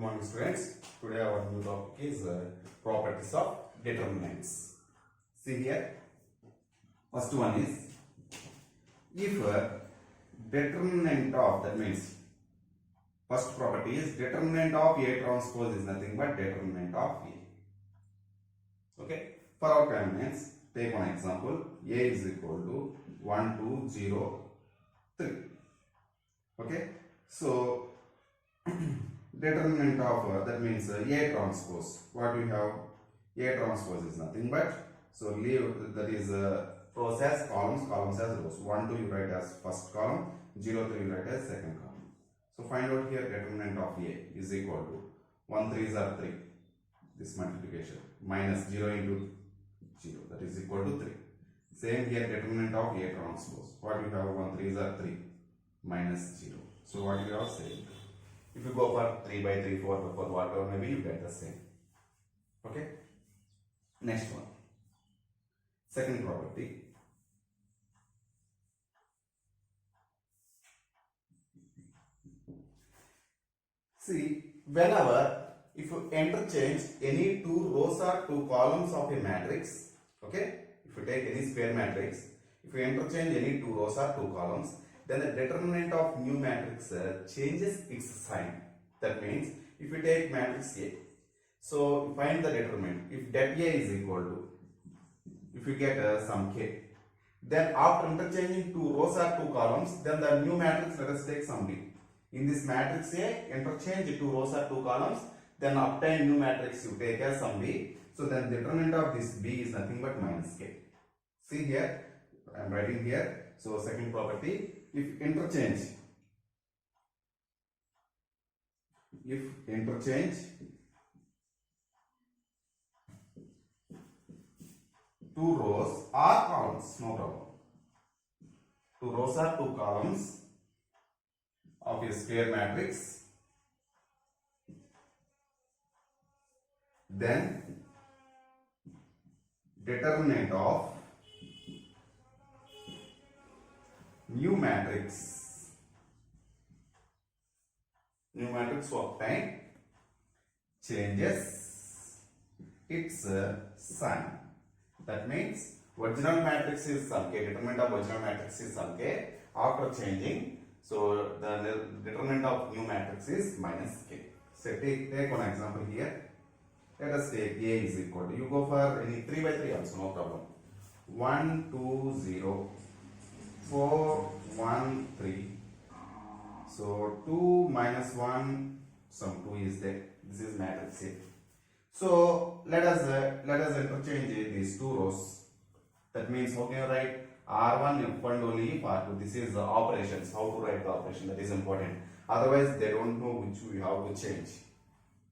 morning students. Today our new topic is properties of determinants. See here, first one is if determinant of, that means first property is determinant of A transpose is nothing but determinant of A. Okay, for our determinants, take one example. A is equal to 1, 2, 0, 3. Okay, so determinant of that means A transpose. What we have? A transpose is nothing but, so leave that is rows as columns, columns as rows. 1, 2 you write as first column, 0, 3 you write as second column. So find out here determinant of A is equal to 1 3s are 3. This multiplication minus 0 into 0, that is equal to 3. Same here determinant of A transpose. What we have? 1 3s are 3 minus 0. So what you have saved? If you go for 3 by 3, 4 by 4, whatever maybe, you get the same. Okay. Next one. Second property. See, whenever if you interchange any two rows or two columns of a matrix, okay, if you take any square matrix, if you interchange any two rows or two columns, then the determinant of new matrix changes its sign. That means if you take matrix A, so find the determinant. If det A is equal to, if you get some k, then after interchanging two rows or two columns, then the new matrix, let us take some B. In this matrix A, interchange two rows or two columns, then obtain new matrix you take as some B. So then determinant of this B is nothing but minus k. See here, I am writing here. So second property, if interchange two rows or columns, no problem. Two rows or two columns of a square matrix, then determinant of new matrix to obtain changes its sign. That means original matrix is some k, determinant of original matrix is some k. After changing, so the determinant of new matrix is minus k. So take one example here. Let us take A is equal to, you go for any 3 by 3 also, no problem. 1 2 0 4 1 3. So 2 minus 1, some 2 is there. This is matrix A. So let us interchange these two rows. That means how can you write R1 F1 only if R2. This is operations. How to write the operation, that is important. Otherwise they don't know which we have to change.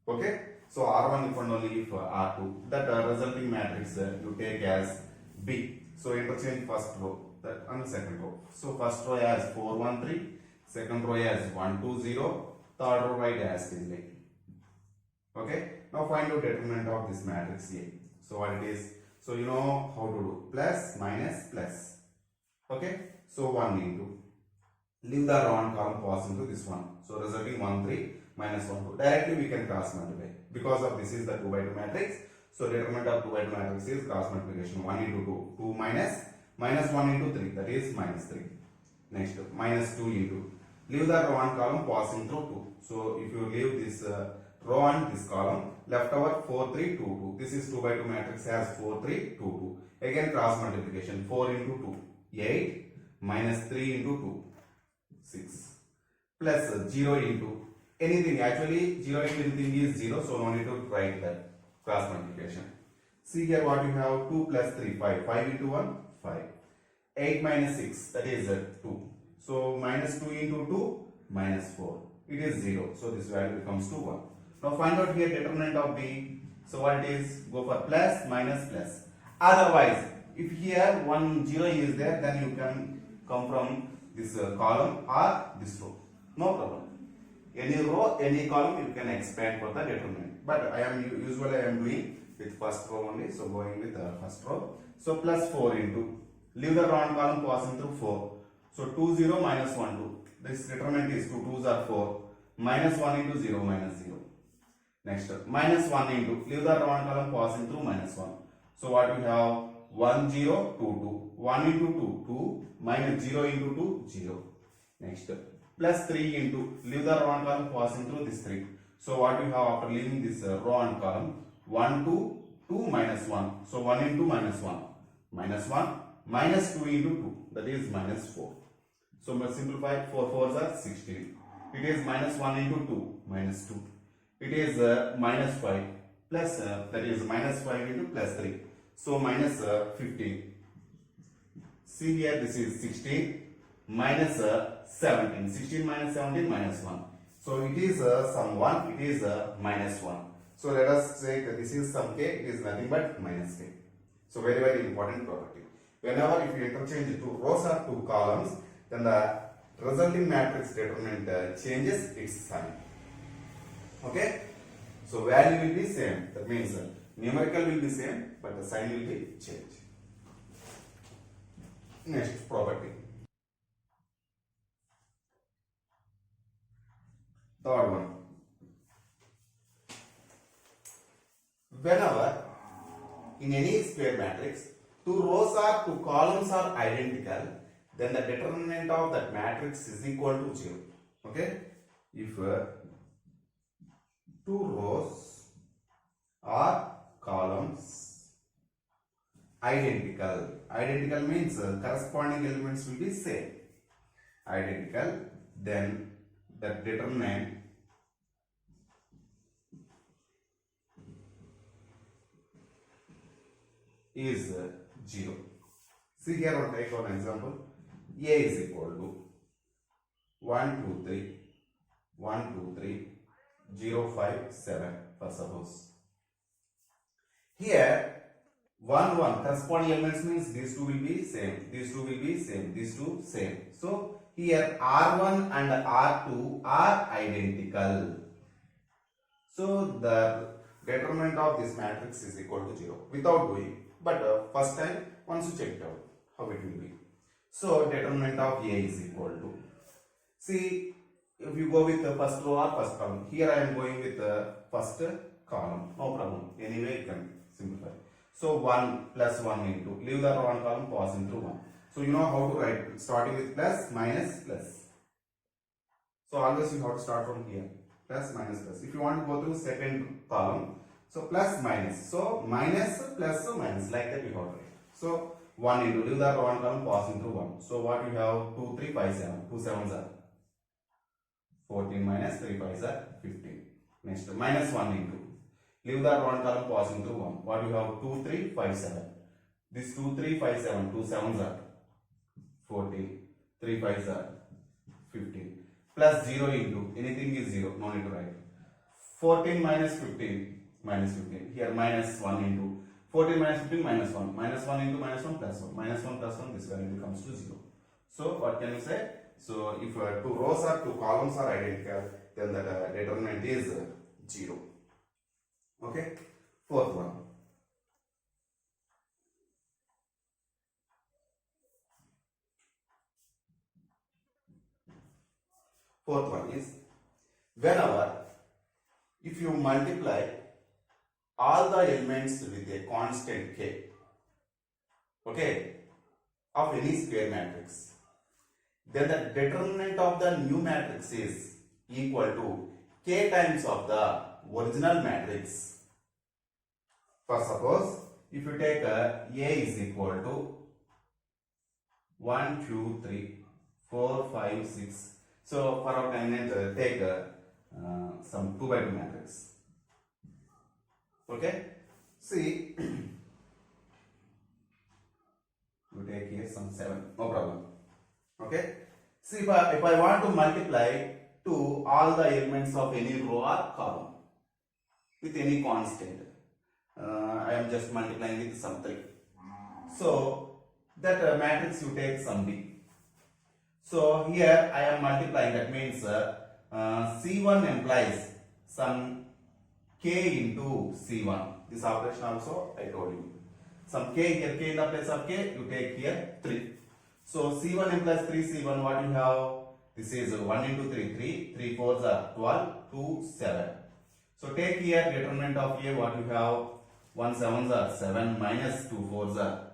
Okay. So R1 F1 only if R2. That resulting matrix you take as B. So interchange first row that and second row. So first row as 4 1 3. Second row as 1 2 0. Third row write as is like. Okay. Now find out determinant of this matrix A. So what it is? So you know how to do plus minus plus. Okay. So 1 into. Leave the row and column pass into this one. So resulting 1 3 minus 1 2. Directly we can cross multiply. Because of this is the 2 by 2 matrix. So determinant of 2 by 2 matrix is cross multiplication. 1 into 2. 2 minus 1 into 3. That is minus 3. Next minus 2 into. Leave the row and column passing through 2. So if you leave this row and this column, left over 4 3 2 2. This is 2 by 2 matrix has 4 3 2 2. Again cross multiplication. 4 into 2 8 minus 3 into 2 6 plus 0 into anything. Actually 0 into anything is 0, so no need to write that cross multiplication. See here what you have, 2 plus 3 5. 5 into 1 5. 8 minus 6, that is 2. So minus 2 into 2 minus 4. It is 0. So this value becomes to 1. Now find out here determinant of B. So what it is? Go for plus minus plus. Otherwise, if here 1 0 is there, then you can come from this column or this row. No problem. Any row, any column you can expand for the determinant. But usually I am doing with first row only. So going with the first row. So plus 4 into. Leave the row and column passing through 4. So 2 0 minus 1 2. This determinant is 2 2s are 4. Minus 1 into 0 minus 0. Next, minus 1 into, leave the row and column passing through minus 1. So what we have? 1, 0, 2, 2. 1 into 2, 2. Minus 0 into 2, 0. Next, plus 3 into, leave the row and column passing through this 3. So what we have after leaving this row and column? 1, 2, 2 minus 1. So 1 into minus 1. Minus 1. Minus 2 into 2. That is minus 4. So we simplify. 4 4s are 16. It is minus 1 into 2. Minus 2. It is minus 5. Plus, that is minus 5 into plus 3. So minus 15. See here, this is 16 minus 17. 16 minus 17 minus 1. So it is some 1, it is minus 1. So let us say that this is some k, it is nothing but minus k. So very, very important property. Whenever if you interchange two rows or two columns, then the resulting matrix determinant changes its sign. Okay? So value will be same. That means numerical will be same, but the sign will be changed. Next property. Third one. Whenever in any square matrix, two rows or two columns are identical, then the determinant of that matrix is equal to 0. Okay? If two rows or columns identical. Identical means corresponding elements will be same. Identical, then the determinant is 0. See here, I'll take one example. A is equal to 1, 2, 3, 1, 2, 3, 0, 5, 7 for suppose. Here 1, 1 corresponding elements means these two will be same, these two will be same, these two same. So here R1 and R2 are identical. So the determinant of this matrix is equal to 0 without doing. But first time, once you check it out, how it will be. So determinant of A is equal to. See, if you go with the first row or first column, here I am going with the first column. No problem. Anyway, you can simplify. So 1 plus 1 into, leave the row and column, passing through 1. So you know how to write, starting with plus, minus, plus. So always you have to start from here. Plus, minus, plus. If you want to go through second column, so plus, minus. So minus, plus, so minus. Like that you have to write. So 1 into, leave the row and column, passing through 1. So what you have? 2, 3, 5, 7. 2 7s are 14 minus 3 5s are 15. Next, minus 1 into, leave the row and column, passing through 1. What you have? 2, 3, 5, 7. This 2, 3, 5, 7. 2 7s are 14. 3 5s are 15. Plus 0 into, anything is 0. No need to write. 14 minus 15. Minus 15. Here minus 1 into 14 minus 15 minus 1. Minus 1 into minus 1 plus 1. Minus 1 plus 1, this value becomes to 0. So what can you say? So if two rows or two columns are identical, then the determinant is 0. Okay? Fourth one. Fourth one is, whenever if you multiply all the elements with a constant k, okay, of any square matrix, then the determinant of the new matrix is equal to k times of the original matrix. For suppose, if you take A is equal to 1, 2, 3, 4, 5, 6. So for our convenience, take some 2 by 2 matrix. Okay? See, we take here some 7, no problem. Okay? See, if I want to multiply to all the elements of any row or column with any constant, I am just multiplying with some 3. So that matrix you take some b. So here I am multiplying, that means C1 implies some k into C1. This operation also I told you. Some k here, k in the place of k, you take here 3. So C1 implies 3C1, what you have? This is 1 into 3, 3, 3 4s are 12, 2, 7. So take here determinant of A, what you have, 1 7s are 7 minus 2 4s are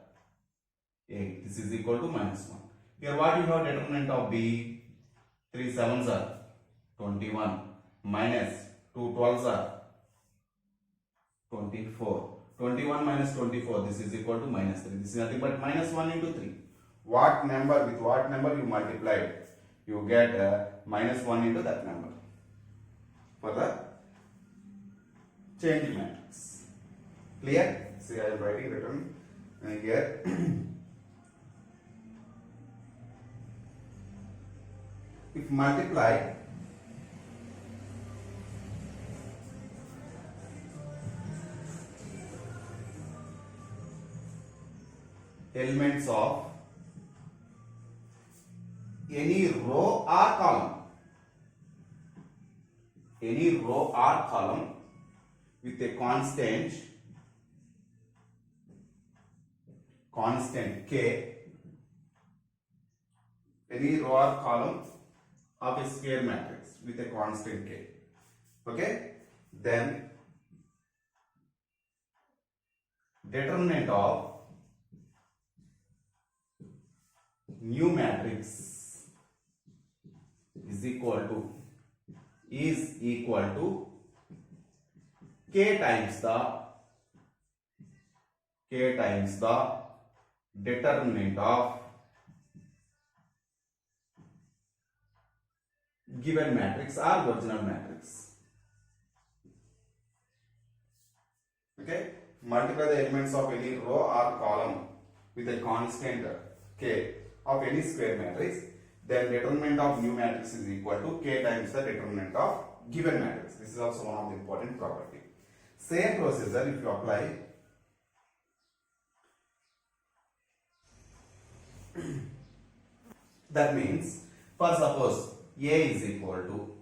8. This is equal to minus 1. Here what you have determinant of B, 3 7s are 21 minus 2 12s are 24. 21 minus 24, this is equal to minus 3. This is nothing but minus 1 into 3. What number, with what number you multiply, you get minus 1 into that number for the changing matrix. Clear? See, I am writing written here. If multiply elements of any row or column with a constant k, any row or column of a square matrix with a constant k, okay, then determinant of new matrix is equal to k times the determinant of given matrix or original matrix. Okay, multiply the elements of any row or column with a constant k of any square matrix, then determinant of new matrix is equal to k times the determinant of given matrix. This is also one of the important property. Same procedure if you apply that means, for suppose A is equal to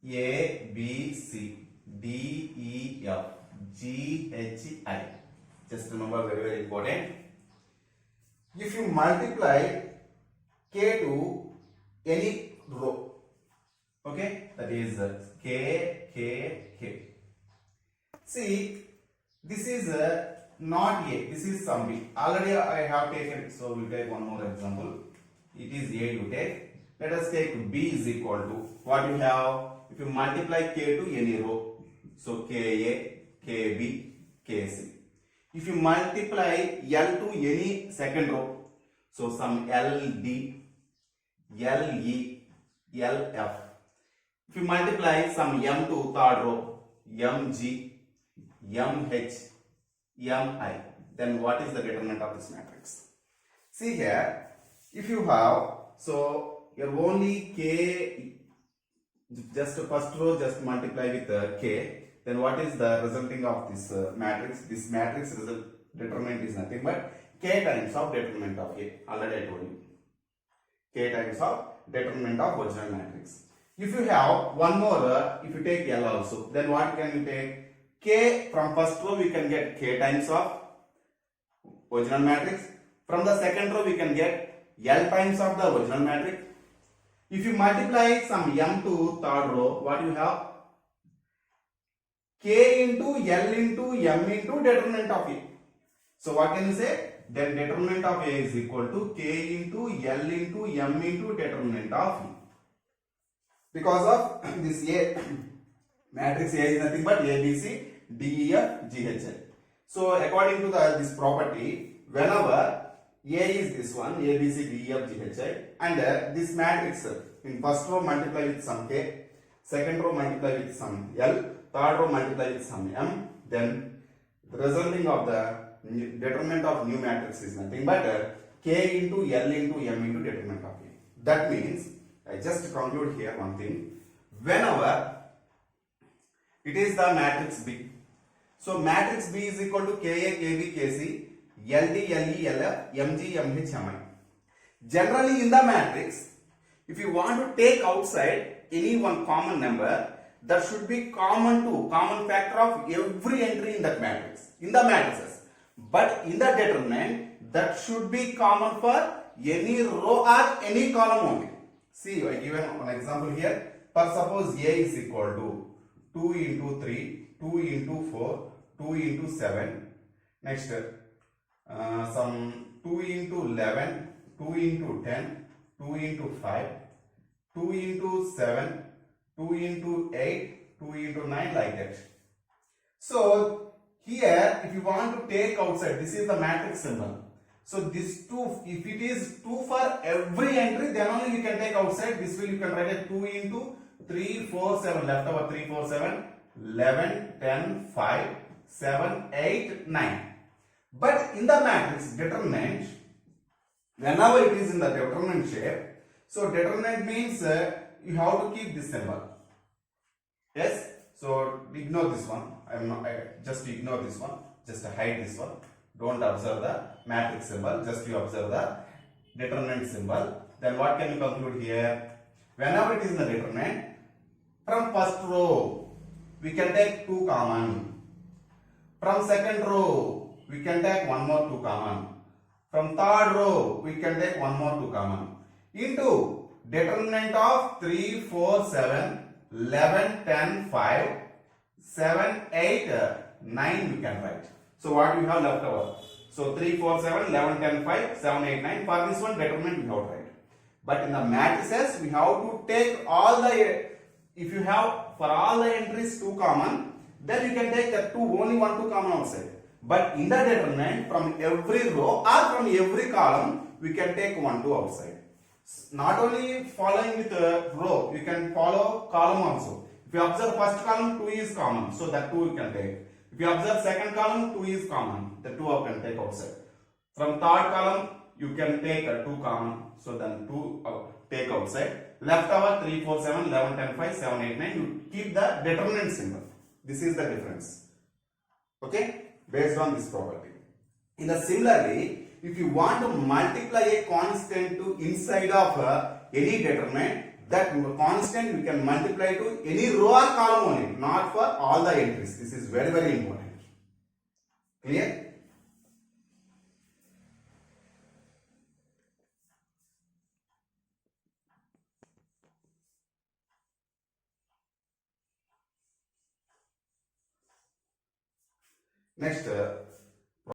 A, B, C, D, E, F, G, H, I. Just remember, very, very important. If you multiply k to any row, okay, that is k. See, this is not A, this is some B. Already I have taken, so we will take one more example. It is A you take. Let us take B is equal to what you have. If you multiply k to any row, so Ka, Kb, Kc. If you multiply L to any second row, so some LD, LE, LF. If you multiply some M to third row, MG, MH, Mi, then what is the determinant of this matrix? See here, if you have, so your only k, just first row just multiply with k, then what is the resulting of this matrix? This matrix result determinant is nothing but k times of determinant of A. Already I told you. K times of determinant of original matrix. If you have one more, if you take L also, then what can you take? K from first row we can get k times of original matrix. From the second row we can get L times of the original matrix. If you multiply some M to third row, what you have? K into L into M into determinant of A. So what can you say? Then determinant of A is equal to K into L into M into determinant of E. Because of this A, matrix A is nothing but A, B, C, D, E, F, G, H, I. So according to this property, whenever A is this one, A, B, C, D, E, F, G, H, I, and this matrix in first row multiply with some K, second row multiply with some L, third row multiply with some M, then the resulting of the determinant of new matrix is nothing but K into L into M into determinant of A. That means, I just conclude here one thing, whenever it is the matrix B, so matrix B is equal to Ka, Kb, Kc, Ld, Le, Lf, Mg, Mh, Mi. Generally in the matrix, if you want to take outside any one common number, that should be common factor of every entry in that matrix, in the matrices. But in the determinant, that should be common for any row or any column only. See, I given one example here. For suppose A is equal to 2 into 3, 2 into 4, 2 into 7. Next, some 2 into 11, 2 into 10, 2 into 5, 2 into 7, 2 into 8, 2 into 9, like that. So here, if you want to take outside, this is the matrix symbol. So this 2, if it is 2 for every entry, then only you can take outside. This will you can write it 2 into 3, 4, 7, left over 3, 4, 7, 11, 10, 5, 7, 8, 9. But in the matrix determinant, whenever it is in the determinant shape, so determinant means you have to keep this symbol. Yes, so ignore this one. Just ignore this one. Just hide this one. Don't observe the matrix symbol. Just you observe the determinant symbol. Then what can you conclude here? Whenever it is in the determinant, from first row we can take 2 common. From second row we can take one more 2 common. From third row we can take one more 2 common. Into determinant of 3, 4, 7, 11, 10, 5, 7, 8, 9 we can write. So what we have left over? So 3, 4, 7, 11, 10, 5, 7, 8, 9. For this one determinant we have to write. But in the matrices we have to take all the, if you have for all the entries 2 common, then you can take the 2, only 1, 2 common outside. But in the determinant, from every row or from every column, we can take 1, 2 outside. Not only following with row, you can follow column also. If you observe first column, 2 is common, so that 2 you can take. If you observe second column, 2 is common, the 2 you can take outside. From third column, you can take a 2 common, so then 2 take outside. Left over 3, 4, 7, 11, 10, 5, 7, 8, 9, you keep the determinant symbol. This is the difference. Okay, based on this property. Similarly, if you want to multiply a constant to inside of any determinant, that constant we can multiply to any row or column only, not for all the entries. This is very, very important. Clear? Next,